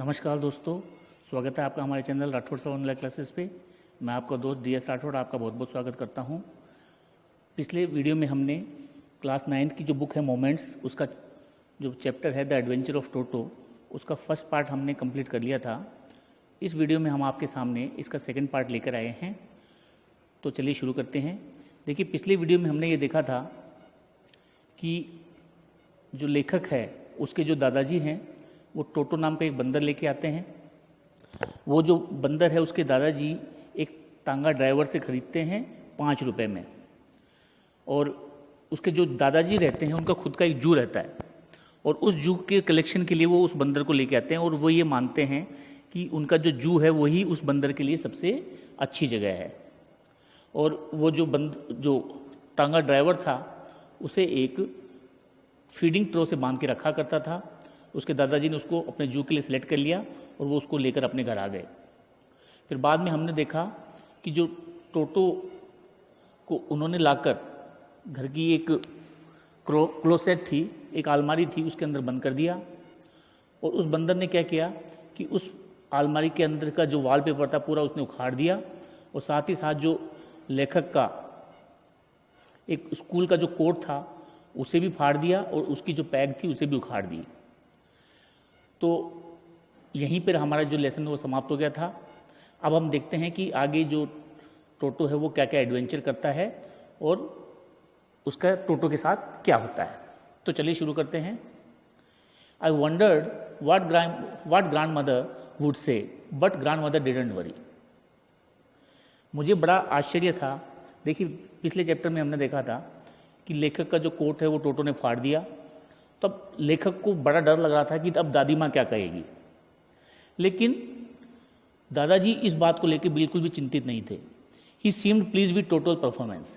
नमस्कार दोस्तों, स्वागत है आपका हमारे channel Rathore sir online classes पे। मैं आपका दोस्त DS राठौड़ आपका बहुत बहुत स्वागत करता हूं। पिछले वीडियो में हमने क्लास 9th की जो बुक है मोमेंट्स, उसका जो चैप्टर है द एडवेंचर ऑफ टोटो, उसका फर्स्ट पार्ट हमने कंप्लीट कर लिया था। इस वीडियो में हम आपके सामने इसका सेकेंड पार्ट लेकर आए हैं। तो चलिए शुरू करते हैं। देखिए, पिछले वीडियो में हमने ये देखा था कि जो लेखक है उसके जो दादाजी हैं वो टोटो नाम का एक बंदर लेके आते हैं। वो जो बंदर है उसके दादाजी एक तांगा ड्राइवर से ख़रीदते हैं 5 रुपये में, और उसके जो दादाजी रहते हैं उनका खुद का एक जू रहता है, और उस जू के कलेक्शन के लिए वो उस बंदर को लेके आते हैं, और वो ये मानते हैं कि उनका जो जू है वही उस बंदर के लिए सबसे अच्छी जगह है। और वो जो तांगा ड्राइवर था उसे एक फीडिंग ट्रो से बांध के रखा करता था। उसके दादाजी ने उसको अपने जू के लिए सिलेक्ट कर लिया और वो उसको लेकर अपने घर आ गए। फिर बाद में हमने देखा कि जो टोटो को उन्होंने लाकर घर की एक क्लोसेट थी, एक अलमारी थी, उसके अंदर बंद कर दिया। और उस बंदर ने क्या किया कि उस अलमारी के अंदर का जो वॉलपेपर था पूरा उसने उखाड़ दिया, और साथ ही साथ जो लेखक का एक स्कूल का जो कोट था उसे भी फाड़ दिया, और उसकी जो पैग थी उसे भी उखाड़ दी। तो यहीं पर हमारा जो लेसन वो समाप्त हो गया था। अब हम देखते हैं कि आगे जो टोटो है वो क्या क्या एडवेंचर करता है और उसका टोटो के साथ क्या होता है। तो चलिए शुरू करते हैं। आई wandered what grand mother would say, but grand mother didn't worry. मुझे बड़ा आश्चर्य था। देखिए, पिछले चैप्टर में हमने देखा था कि लेखक का जो कोट है वो टोटो ने फाड़ दिया। तब लेखक को बड़ा डर लग रहा था कि अब दादी माँ क्या कहेगी, लेकिन दादाजी इस बात को लेकर बिल्कुल भी चिंतित नहीं थे। He seemed pleased with Toto's performance,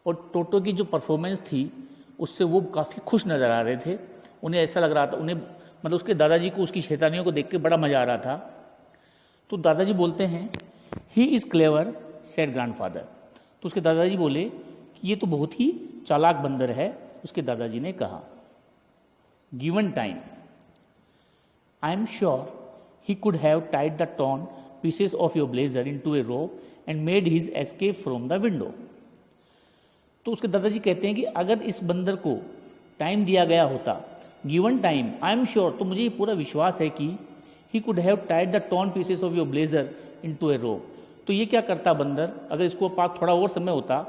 और टोटो की जो परफॉर्मेंस थी उससे वो काफ़ी खुश नज़र आ रहे थे। उन्हें ऐसा लग रहा था, उन्हें मतलब उसके दादाजी को उसकी शैतानियों को देख के बड़ा मज़ा आ रहा था। तो दादाजी बोलते हैं, he is clever said grandfather. तो उसके दादाजी बोले कि ये तो बहुत ही चालाक बंदर है। उसके दादाजी ने कहा, Given time, I am sure he could have tied the torn pieces of your blazer into a rope and made his escape from the window. तो उसके दादाजी कहते हैं कि अगर इस बंदर को टाइम दिया गया होता, given time, I am sure, तो मुझे ये पूरा विश्वास है कि he could have tied the torn pieces of your blazer into a rope. तो ये क्या करता बंदर, अगर इसको पास थोड़ा और समय होता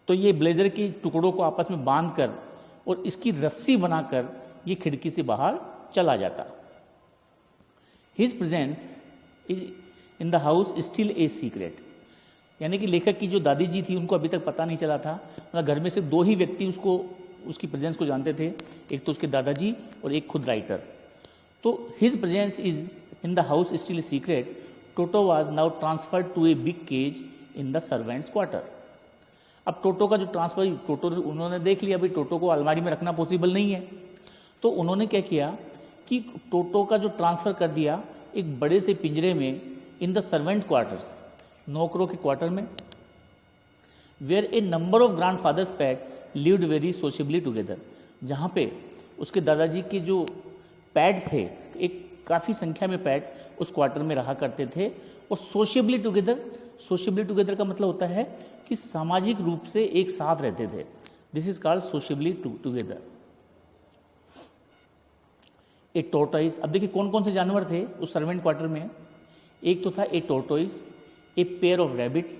तो ये ब्लेजर के टुकड़ों को आपस में बांध कर और इसकी रस्सी बनाकर ये खिड़की से बाहर चला जाता। His presence is in the house still a secret. यानी कि लेखक की जो दादी जी थी उनको अभी तक पता नहीं चला था। मतलब घर में से 2 ही व्यक्ति उसकी प्रेजेंस को जानते थे, एक तो उसके दादाजी और एक खुद राइटर। तो his presence is in the house still a secret. Toto was now transferred to a big cage in the servants quarter. अब टोटो का जो ट्रांसफर, टोटो उन्होंने देख लिया, अभी टोटो को अलमारी में रखना पॉसिबल नहीं है, तो उन्होंने क्या किया कि टोटो का जो ट्रांसफ़र कर दिया एक बड़े से पिंजरे में, इन द सर्वेंट क्वार्टर्स, नौकरों के क्वार्टर में, where a number of grandfather's pet lived very sociably together. जहाँ पे उसके दादाजी के जो पैट थे, एक काफ़ी संख्या में पैट उस क्वार्टर में रहा करते थे। और सोशेबली टुगेदर का मतलब होता है कि सामाजिक रूप से एक साथ रहते थे। This is called sociably together. A tortoise. अब देखिए कौन कौन से जानवर थे उस सर्वेंट क्वार्टर में। एक तो था a tortoise, a pair of rabbits,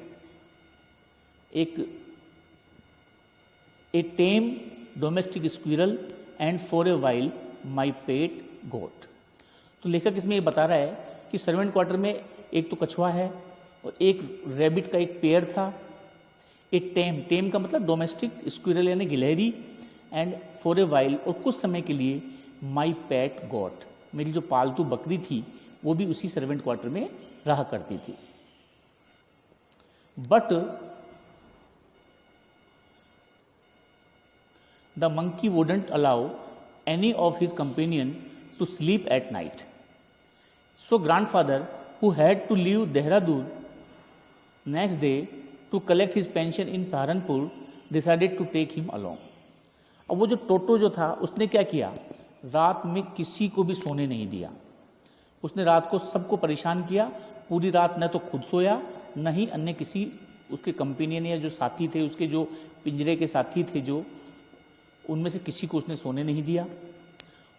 a tame domestic squirrel, and for a while my pet goat. तो लेखक इसमें ये बता रहा है कि सर्वेंट क्वार्टर में एक तो कछुआ है और एक रैबिट का एक पेयर था। ए टेम का मतलब डोमेस्टिक, स्क्विरल यानी गिलहरी, एंड फॉर ए वाइल, और कुछ समय के लिए, माई पैट गॉट, मेरी जो पालतू बकरी थी वो भी उसी सर्वेंट क्वार्टर में रहा करती थी। But the monkey wouldn't allow any of his companion to sleep at night. So grandfather, who had to leave Dehradun next day to collect his pension in Saharanpur, decided to take him along. अब वो जो टोटो जो था उसने क्या किया, रात में किसी को भी सोने नहीं दिया। उसने रात को सबको परेशान किया, पूरी रात न तो खुद सोया न ही अन्य किसी उसके कंपेनियन या जो साथी थे, उसके जो पिंजरे के साथी थे, जो उनमें से किसी को उसने सोने नहीं दिया।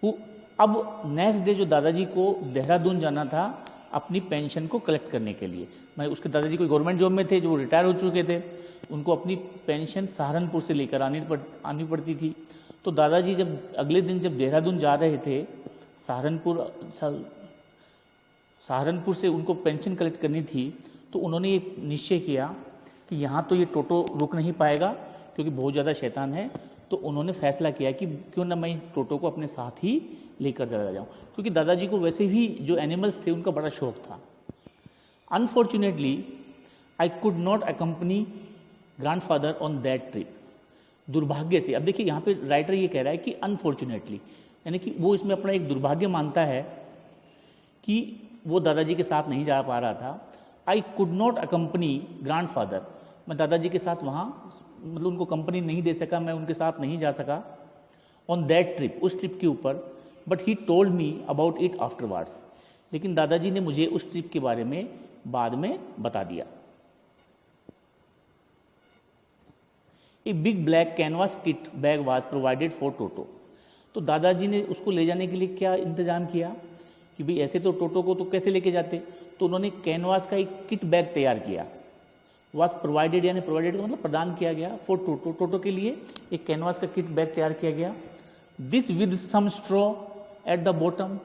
वो अब नेक्स्ट डे जो दादाजी को देहरादून जाना था अपनी पेंशन को कलेक्ट करने के लिए, मैं उसके दादाजी कोई गवर्नमेंट जॉब में थे, जो रिटायर हो चुके थे, उनको अपनी पेंशन सहारनपुर से लेकर आनी पड़ती थी। तो दादाजी जब अगले दिन जब देहरादून जा रहे थे, सहारनपुर से उनको पेंशन कलेक्ट करनी थी, तो उन्होंने ये निश्चय किया कि यहाँ तो ये टोटो रुक नहीं पाएगा क्योंकि बहुत ज़्यादा शैतान है। तो उन्होंने फैसला किया कि क्यों ना मैं टोटो को अपने साथ ही लेकर चला जाऊँ, क्योंकि दादाजी को वैसे भी जो एनिमल्स थे उनका बड़ा शौक था। Unfortunately I could not accompany grandfather on that trip. दुर्भाग्य से, अब देखिए यहाँ पे राइटर ये कह रहा है कि अनफॉर्चुनेटली, यानी कि वो इसमें अपना एक दुर्भाग्य मानता है कि वो दादाजी के साथ नहीं जा पा रहा था। I could not accompany grandfather, मैं दादाजी के साथ वहाँ मतलब उनको कंपनी नहीं दे सका, मैं उनके साथ नहीं जा सका ऑन दैट ट्रिप, उस ट्रिप के ऊपर। But he told me about it afterwards, लेकिन दादाजी ने मुझे उस ट्रिप के बारे में बाद में बता दिया। A big black canvas kit bag was provided for Toto. तो दादाजी ने उसको ले जाने के लिए क्या इंतजाम किया कि भाई ऐसे तो टोटो को तो कैसे लेके जाते, तो उन्होंने कैनवास का एक किट बैग तैयार किया। वाज प्रोवाइडेड, यानी प्रोवाइडेड का मतलब प्रदान किया गया, फॉर टोटो, टोटो के लिए एक कैनवास का किट बैग तैयार किया गया। This with some straw at the bottom,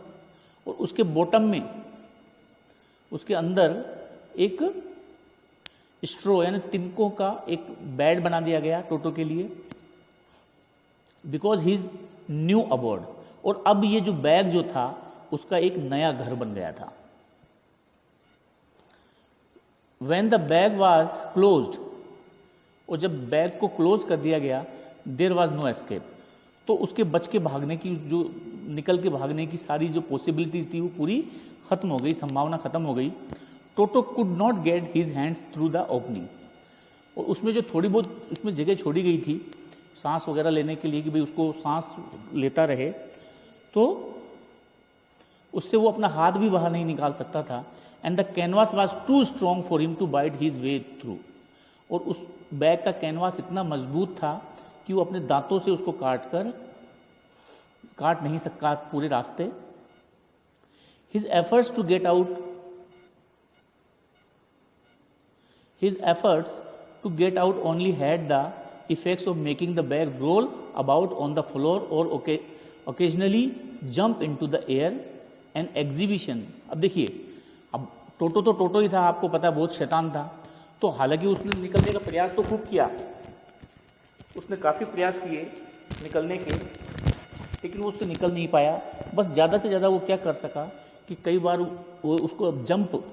और उसके बॉटम में, उसके अंदर एक स्ट्रॉ यानी तिनकों का एक बेड बना दिया गया टोटो के लिए, because he is new aboard. और अब ये जो बैग जो था उसका एक नया घर बन गया था। When the bag was closed, और जब बैग को क्लोज कर दिया गया, देयर वॉज नो एस्केप, तो उसके बच के भागने की, जो निकल के भागने की सारी जो पॉसिबिलिटीज थी वो पूरी खत्म हो गई, संभावना खत्म हो गई। Toto could not get his hands through the opening, और उसमें जो थोड़ी बहुत उसमें जगह छोड़ी गई थी सांस वगैरह लेने के लिए कि भाई उसको सांस लेता रहे, तो उससे वो अपना हाथ भी बाहर नहीं निकाल सकता था। And the canvas was too strong for him to bite his way through, और उस बैग का कैनवास इतना मजबूत था कि वो अपने दांतों से उसको काट नहीं सका पूरे रास्ते। His efforts to get out only had the effects of making the bag roll about on the floor और occasionally jump into the air and exhibition. अब देखिए, अब टोटो तो टोटो ही था, आपको पता है बहुत शैतान था, तो हालांकि उसने निकलने का प्रयास तो खूब किया, उसने काफ़ी प्रयास किए निकलने के, लेकिन वो उससे निकल नहीं पाया। बस ज़्यादा से ज़्यादा वो क्या कर सका कि कई बार वो उसको जंप,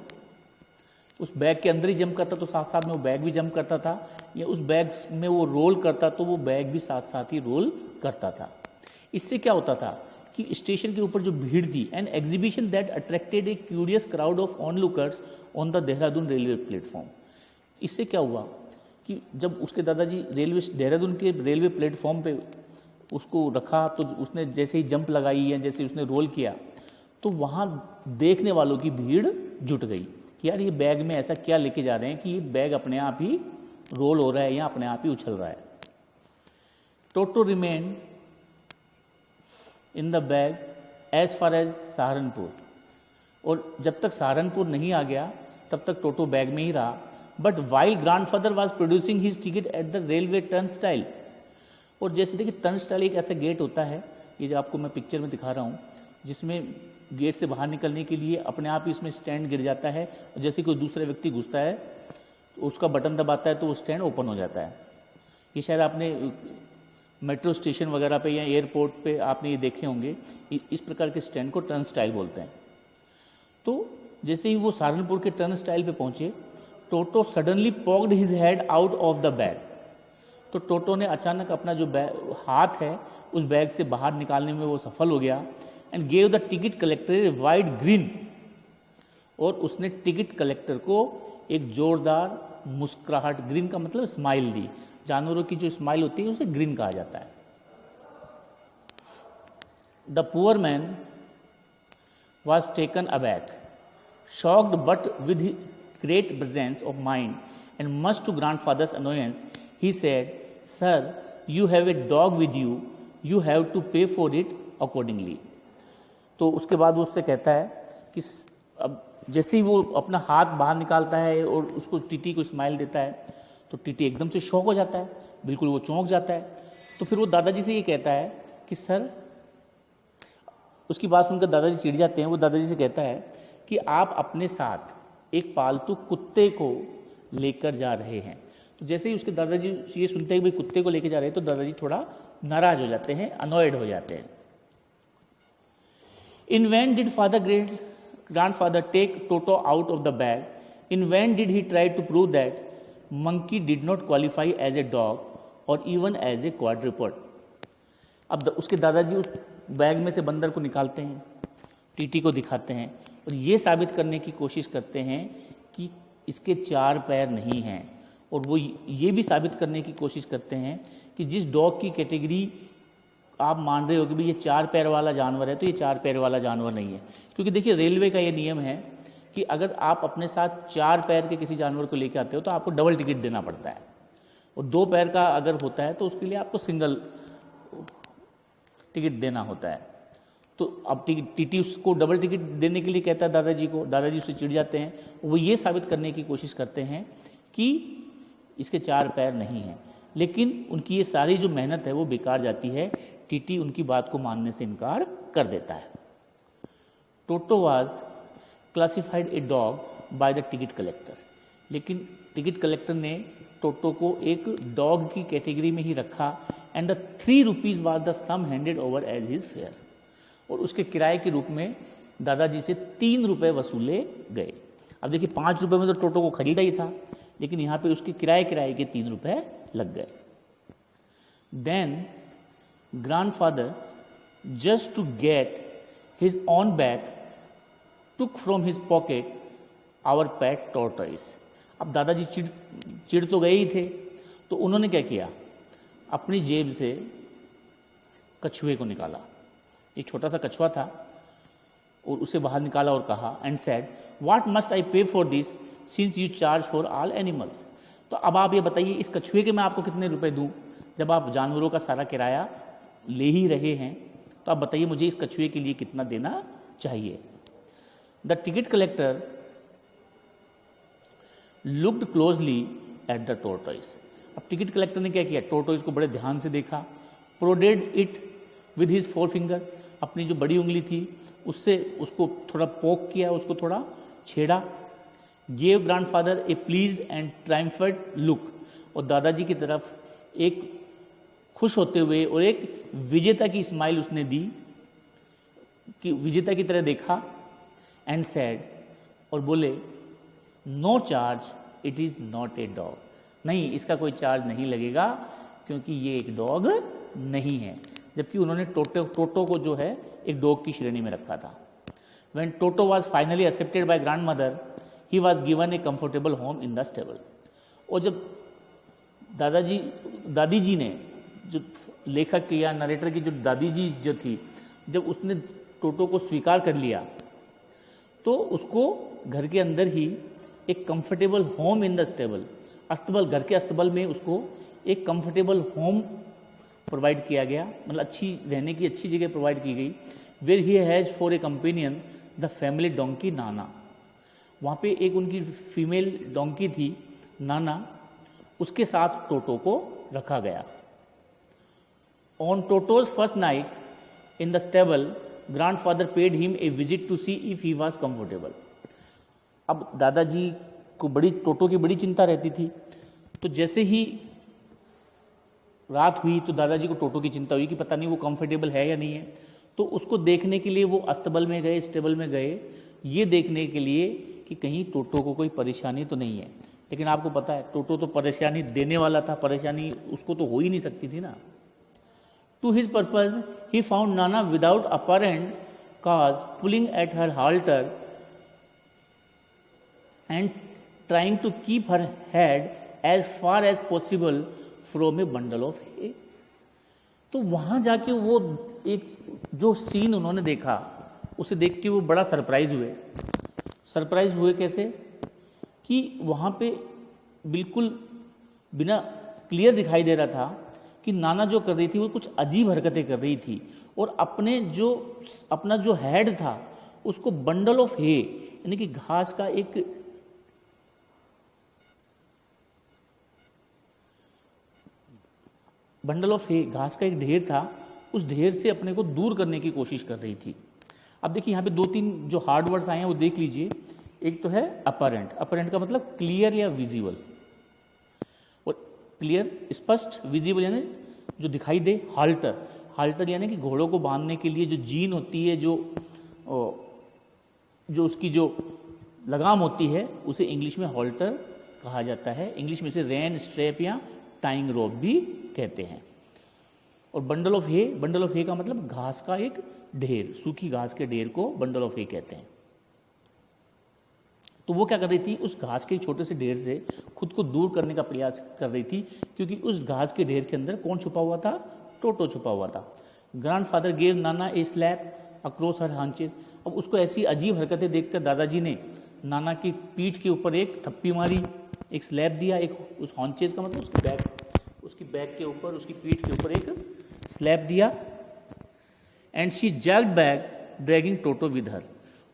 उस बैग के अंदर ही जंप करता तो साथ साथ में वो बैग भी जंप करता था, या उस बैग में वो रोल करता तो वो बैग भी साथ साथ ही रोल करता था। इससे क्या होता था कि स्टेशन के ऊपर जो भीड़ थी, an exhibition that attracted a curious crowd of onlookers on the Dehradun railway platform. इससे क्या हुआ कि जब उसके दादाजी देहरादून के रेलवे प्लेटफॉर्म पे उसको रखा, तो उसने जैसे ही जंप लगाई या जैसे उसने रोल किया, तो वहाँ देखने वालों की भीड़ जुट गई कि यार ये बैग में ऐसा क्या लेके जा रहे हैं कि ये बैग अपने आप ही रोल हो रहा है या अपने आप ही उछल रहा है। Toto remain in the bag as far as Saharanpur, और जब तक सहारनपुर नहीं आ गया तब तक टोटो बैग में ही रहा। But while grandfather was producing his ticket at the railway turnstile, और जैसे देखिए टर्नस्टाइल एक ऐसा गेट होता है, ये जो आपको मैं पिक्चर में दिखा रहा हूँ, जिसमें गेट से बाहर निकलने के लिए अपने आप ही इसमें स्टैंड गिर जाता है, और जैसे कोई दूसरा व्यक्ति घुसता है तो उसका बटन दबाता है तो वो स्टैंड ओपन हो जाता है। ये शायद आपने मेट्रो स्टेशन वगैरह पे या एयरपोर्ट पे आपने ये देखे होंगे, इस प्रकार के स्टैंड को टर्नस्टाइल बोलते हैं। तो जैसे ही वो सहारनपुर के टर्नस्टाइल पे पहुंचे, Toto suddenly poked his head out of the bag, तो टोटो ने अचानक अपना जो हाथ है उस बैग से बाहर निकालने में वो सफल हो गया। And gave the ticket collector a wide green, और उसने टिकट कलेक्टर को एक जोरदार मुस्कुराहट, ग्रीन का मतलब स्माइल दी। जानवरों की जो स्माइल होती है उसे ग्रीन कहा जाता है। The poor man was taken aback, shocked but with great presence of mind, and much to grandfather's annoyance, he said, "Sir, you have a dog with you, you have to pay for it accordingly." तो उसके बाद वो उससे कहता है कि अब जैसे ही वो अपना हाथ बाहर निकालता है और उसको टीटी को स्माइल देता है तो टीटी एकदम से शॉक हो जाता है, बिल्कुल वो चौंक जाता है। तो फिर वो दादाजी से ये कहता है कि सर, उसकी बात सुनकर दादाजी चिढ़ जाते हैं। वो दादाजी से कहता है कि आप अपने साथ एक पालतू कुत्ते को लेकर जा रहे हैं। तो जैसे ही उसके दादाजी ये सुनते हैं कि भाई कुत्ते को लेकर जा रहे हैं तो दादाजी थोड़ा नाराज हो जाते हैं, अनॉयड हो जाते हैं। In vain did grandfather take Toto out of the bag. In vain did he try to prove that monkey did not qualify as a dog or even as a quadruped. अब उसके दादाजी उस bag में से बंदर को निकालते हैं, टीटी को दिखाते हैं और ये साबित करने की कोशिश करते हैं कि इसके 4 पैर नहीं हैं, और वो ये भी साबित करने की कोशिश करते हैं कि जिस डॉग की कैटेगरी आप मान रहे हो कि भाई ये 4 पैर वाला जानवर है, तो ये 4 पैर वाला जानवर नहीं है। क्योंकि देखिए रेलवे का ये नियम है कि अगर आप अपने साथ 4 पैर के किसी जानवर को लेकर आते हो तो आपको डबल टिकट देना पड़ता है, और 2 पैर का अगर होता है तो उसके लिए आपको सिंगल टिकट देना होता है। तो अब टीटी उसको डबल टिकट देने के लिए कहता है दादाजी को, दादाजी उससे चिढ़ जाते हैं। वो ये साबित करने की कोशिश करते हैं कि इसके 4 पैर नहीं हैं, लेकिन उनकी ये सारी जो मेहनत है वो बेकार जाती है। टीटी उनकी बात को मानने से इनकार कर देता है। टोटो was classified a dog by the ticket collector, लेकिन टिकट कलेक्टर ने टोटो को एक डॉग की कैटेगरी में ही रखा। And the 3 rupees was the sum handed over as his fare, और उसके किराए के रूप में दादाजी से 3 रुपये वसूले गए। अब देखिए 5 रुपये में तो टोटो को खरीदा ही था, लेकिन यहाँ पे उसके किराए के 3 रुपये लग गए। Then grandfather, just to get his own back, took from his pocket our pet tortoise. अब दादाजी चिढ़ तो गए ही थे, तो उन्होंने क्या किया, अपनी जेब से कछुए को निकाला। एक छोटा सा कछुआ था और उसे बाहर निकाला और कहा and said, what must I pay for this since you charge for all animals. तो अब आप ये बताइए इस कछुए के मैं आपको कितने रुपए दूं, जब आप जानवरों का सारा किराया ले ही रहे हैं, तो आप बताइए मुझे इस कछुए के लिए कितना देना चाहिए। The ticket collector looked closely at the tortoise. अब टिकट कलेक्टर ने क्या किया, टोर्टोइस को बड़े ध्यान से देखा, prodded it with his 4 finger, अपनी जो बड़ी उंगली थी उससे उसको थोड़ा पोक किया, उसको थोड़ा छेड़ा। Gave grandfather a pleased and triumphant look, और दादाजी की तरफ एक खुश होते हुए और एक विजेता की स्माइल उसने दी, कि विजेता की तरह देखा। एंड सैड, और बोले, no charge, it is not a dog. नहीं, इसका कोई चार्ज नहीं लगेगा क्योंकि ये एक डॉग नहीं है। जबकि उन्होंने टोटो को जो है एक डॉग की श्रेणी में रखा था। When Toto was finally accepted by grandmother, he was given a comfortable home in the stable. और जब दादी जी ने, जो लेखक या नरेटर की जो दादी जी जो थी, जब उसने टोटो को स्वीकार कर लिया तो उसको घर के अंदर ही एक comfortable home in the stable, अस्तबल, घर के अस्तबल में उसको एक कंफर्टेबल होम प्रोवाइड किया गया, मतलब अच्छी रहने की अच्छी जगह प्रोवाइड की गई। Where he has for a companion the family donkey Nana. वहाँ पे एक उनकी फीमेल डोंकी थी नाना, उसके साथ टोटो को रखा गया। On Toto's first night in the stable, grandfather paid him a visit to see if he was comfortable. अब दादाजी को टोटो की बड़ी चिंता रहती थी, तो जैसे ही रात हुई तो दादाजी को टोटो की चिंता हुई कि पता नहीं वो कंफर्टेबल है या नहीं है। तो उसको देखने के लिए वो अस्तबल में गए, स्टेबल में गए, ये देखने के लिए कि कहीं टोटो को कोई परेशानी तो नहीं है। लेकिन आपको पता है टोटो तो परेशानी देने वाला था, परेशानी उसको तो हो ही नहीं सकती थी ना। To his purpose he found Nana without apparent cause pulling at her halter and trying to keep her head as far as possible from a bundle of hay. तो वहां जाके वो एक जो सीन उन्होंने देखा उसे देख के वो बड़ा सरप्राइज हुए। सरप्राइज हुए कैसे कि वहाँ पे बिल्कुल बिना क्लियर दिखाई दे रहा था कि नाना जो कर रही थी वो कुछ अजीब हरकतें कर रही थी, और अपना जो हेड था उसको बंडल ऑफ हे यानी कि घास का एक बंडल ऑफ हे, घास का एक ढेर था, उस ढेर से अपने को दूर करने की कोशिश कर रही थी। अब देखिए यहाँ पे दो तीन जो हार्ड वर्ड्स आए हैं वो देख लीजिए। एक तो है अपरेंट, अपरेंट का मतलब क्लियर या विजिबल, और क्लियर स्पष्ट, विजिबल यानी जो दिखाई दे। हाल्टर, हाल्टर यानी कि घोड़ों को बांधने के लिए जो जीन होती है, जो उसकी जो लगाम होती है, उसे इंग्लिश में हॉल्टर कहा जाता है। इंग्लिश में इसे रेन स्ट्रैप या टाइंग रोप भी कहते हैं। और bundle of hay, bundle of hay का मतलब घास का एक ढेर, सूखी घास के ढेर को बंडल ऑफ हे कहते हैं। तो वो क्या कर रही थी, उस घास के छोटे से ढेर से खुद को दूर करने का प्रयास कर रही थी, क्योंकि उस घास के ढेर के अंदर कौन छुपा हुआ था, टोटो छुपा हुआ था। ग्रैंडफादर गेव नाना ए स्लैप अक्रॉस हर हांचेस। अब उसको ऐसी अजीब हरकतें देखकर दादाजी ने नाना की पीठ के ऊपर एक थप्पी मारी, एक स्लैप दिया, एक उस हॉन्चेस का मतलब उसकी बैक के ऊपर, उसकी पीठ के ऊपर एक स्लैप दिया। And she jacked back dragging toto with her.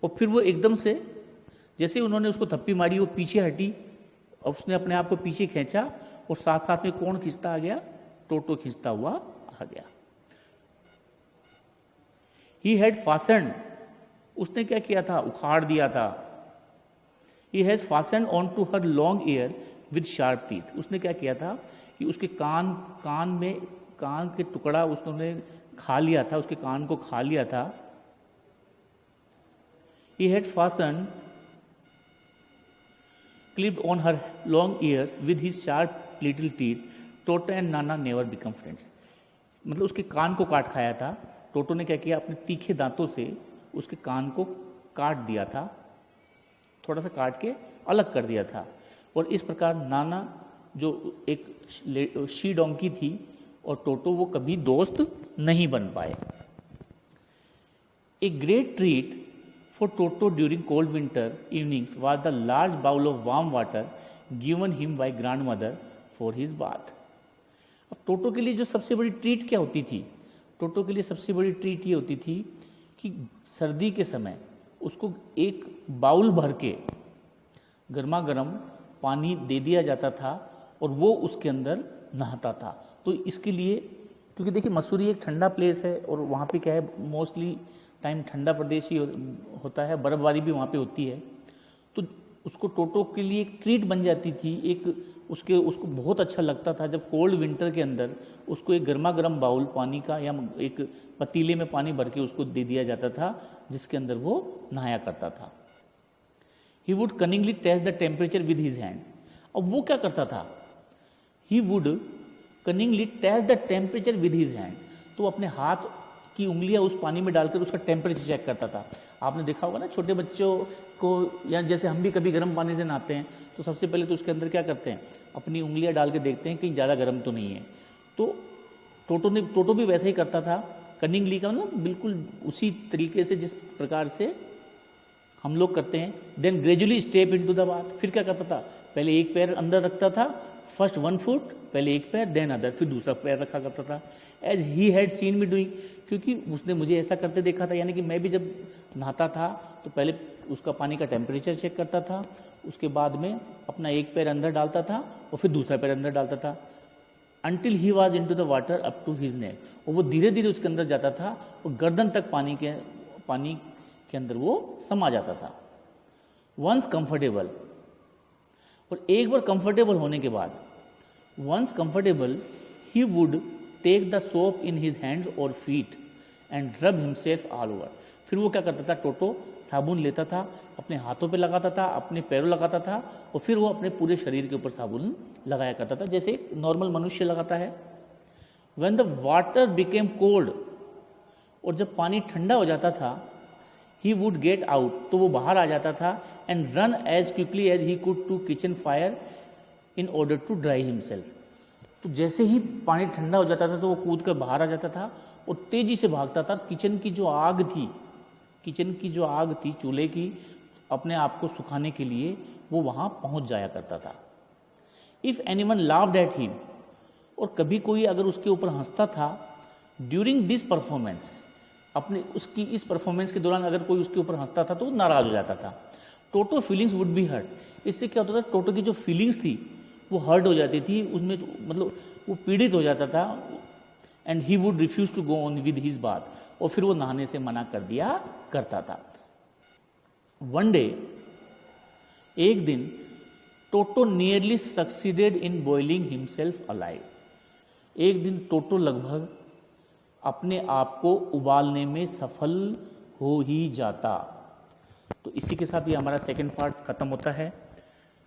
और फिर वो एकदम से, जैसे उन्होंने उसको थप्पी मारी, वो पीछे हटी और उसने अपने आप को पीछे खींचा, और साथ साथ में कौन खींचता आ गया, टोटो खींचता हुआ आ गया। ही हैड फास्टेंड, उसने क्या किया था, उखाड़ दिया था। He has fastened on to her long ear with sharp teeth. उसने क्या किया था कि उसके कान के टुकड़ा उसने खा लिया था, उसके कान को खा लिया था। He had fastened clipped on her long ears with his sharp little teeth. Toto and Nana never become friends. मतलब उसके कान को काट खाया था। टोटो ने क्या किया, अपने तीखे दांतों से उसके कान को काट दिया था, थोड़ा सा काट के अलग कर दिया था। और इस प्रकार नाना जो एक शी डोंकी थी और टोटो, वो कभी दोस्त नहीं बन पाए। A great treat for Toto during cold winter evenings was the large bowl of warm water given him by grandmother for his bath. अब टोटो के लिए जो सबसे बड़ी ट्रीट क्या होती थी, टोटो के लिए सबसे बड़ी ट्रीट ये होती थी कि सर्दी के समय उसको एक बाउल भर के गर्मा गर्म पानी दे दिया जाता था और वो उसके अंदर नहाता था। तो इसके लिए, क्योंकि देखिए मसूरी एक ठंडा प्लेस है और वहाँ पे क्या है, मोस्टली टाइम ठंडा प्रदेश ही होता है, बर्फबारी भी वहाँ पे होती है, तो उसको टोटो के लिए एक ट्रीट बन जाती थी। उसको बहुत अच्छा लगता था जब कोल्ड विंटर के अंदर उसको एक गर्मा गर्म बाउल पानी का या एक पतीले में पानी भर के उसको दे दिया जाता था, जिसके अंदर वो नहाया करता था। He would cunningly test the temperature with his hand. अब वो क्या करता था, he would cunningly test the temperature with his hand. तो अपने हाथ की उंगलियां उस पानी में डालकर उसका टेम्परेचर चेक करता था। आपने देखा होगा ना छोटे बच्चों को, या जैसे हम भी कभी गर्म पानी से नहाते हैं तो सबसे पहले तो उसके अंदर क्या करते हैं, अपनी उंगलियां डाल के देखते हैं कहीं ज़्यादा गर्म तो नहीं है। तो टोटो भी वैसा ही करता था, कनिंगली का मतलब बिल्कुल उसी तरीके से जिस प्रकार से हम लोग करते हैं। Then gradually step into the bath. फिर क्या करता था, पहले एक पैर अंदर रखता था, फर्स्ट 1 फुट, पहले एक पैर देन अदर, फिर दूसरा पैर रखा करता था। As he had seen me doing, क्योंकि उसने मुझे ऐसा करते देखा था, यानी कि मैं भी जब नहाता था तो पहले उसका पानी का टेम्परेचर चेक करता था, उसके बाद में अपना एक पैर अंदर डालता था और फिर दूसरा पैर अंदर डालता था, until he was in to the water up to his neck. और वो धीरे धीरे उसके अंदर जाता था और गर्दन तक पानी के अंदर वो समा जाता था। वंस कंफर्टेबल, और एक बार कंफर्टेबल होने के बाद, once comfortable he would take the soap in his hands और feet and rub himself all over. फिर वो क्या करता था, टोटो साबुन लेता था, अपने हाथों पे लगाता था, अपने पैरों लगाता था, और फिर वो अपने पूरे शरीर के ऊपर साबुन लगाया करता था, जैसे एक नॉर्मल मनुष्य लगाता है। When the water became cold, और जब पानी ठंडा हो जाता था, ही वुड गेट आउट, तो वो बाहर आ जाता था, and run as quickly as he could to kitchen fire in order to dry himself. तो जैसे ही पानी ठंडा हो जाता था तो वो कूद कर बाहर आ जाता था और तेजी से भागता था, किचन की जो आग थी किचन की जो आग थी चूल्हे की, अपने आप को सुखाने के लिए वो वहाँ पहुँच जाया करता था। If anyone laughed at him, और कभी कोई अगर उसके ऊपर हंसता था ड्यूरिंग दिस परफॉर्मेंस, अपने उसकी इस परफॉर्मेंस के दौरान अगर कोई उसके ऊपर हंसता था तो वो नाराज हो जाता था। टोटो फीलिंग्स वुड बी हर्ट, इससे क्या होता था, टोटो की जो फीलिंग्स थी वो हर्ट हो जाती थी, उसमें मतलब वो पीड़ित हो जाता था। And he would refuse to go on with his bath, और फिर वो नहाने से मना कर दिया करता था। वन डे, एक दिन, Toto nearly succeeded in boiling himself alive. एक दिन टोटो लगभग अपने आप को उबालने में सफल हो ही जाता। तो इसी के साथ ये हमारा सेकंड पार्ट खत्म होता है।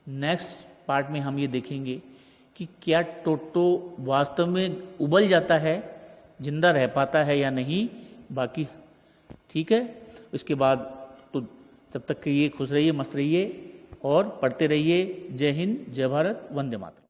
नेक्स्ट पार्ट में हम ये देखेंगे कि क्या टोटो वास्तव में उबल जाता है, जिंदा रह पाता है या नहीं। बाकी ठीक है, इसके बाद तो जब तक कि ये खुश रहिए, मस्त रहिए और पढ़ते रहिए। जय हिंद, जय भारत, वंदे मातरम।